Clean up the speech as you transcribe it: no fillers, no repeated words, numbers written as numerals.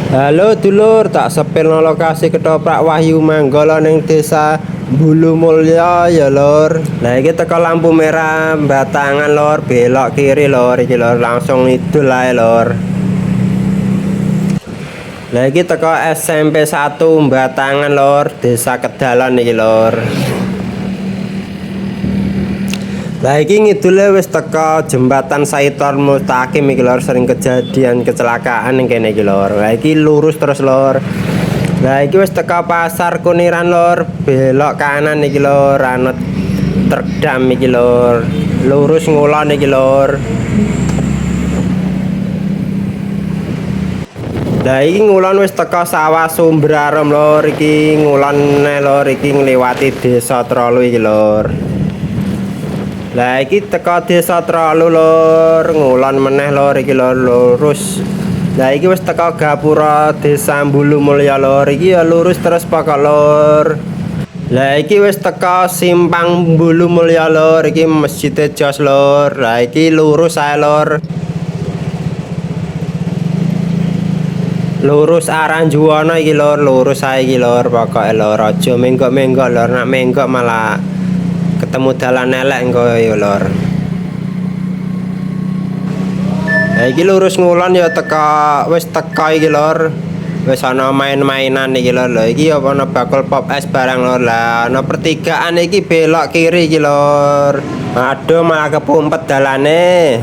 Halo dulur, tak sepilno lokasi ketoprak Wahyu Manggala ning desa Bulu Mulya ya lur. Lah iki teko lampu merah Batangan lur, belok kiri lur iki lur, langsung idul ae lur. Lah iki teko SMP 1 Batangan lur, desa Kedalan iki lur. Lah iki ngidule wis teko jembatan Saitor Mustaqim iki lur, sering kejadian kecelakaan ning kene iki lur. Lah iki lurus terus lur. Lah iki wis teko pasar Kuniran lur, belok kanan iki lur, anut terdam iki lur. Lurus ngulon iki lur. Lah iki ngulon wis teko sawah Sumberarom lur, iki ngulon lur, iki ngliwati desa Trolu iki lur. Lah iki teko desa Trolu lur, ngulon meneh lur iki lur, lurus. Lah iki wis teko gapura desa Bulu Mulya lur, iki ya lurus terus pokok lur. Lah iki wis teko simpang Bulu Mulya lur, iki Masjid Jos lur. Lah iki lurus ae lur. Lurus arah Juwono iki lur, lurus ae iki lur, pokoke lur, aja menggok-menggok lur, nek menggok malah ketemu dalan elek engko ya lur. Lah iki lurus ngulon ya wis teko iki lur. Wis ana main-mainan iki lur. Lah iki apa ana bakul pop es barang lur. Lah ana pertigaan iki belok kiri iki lur. Aduh malah kepumpet dalane.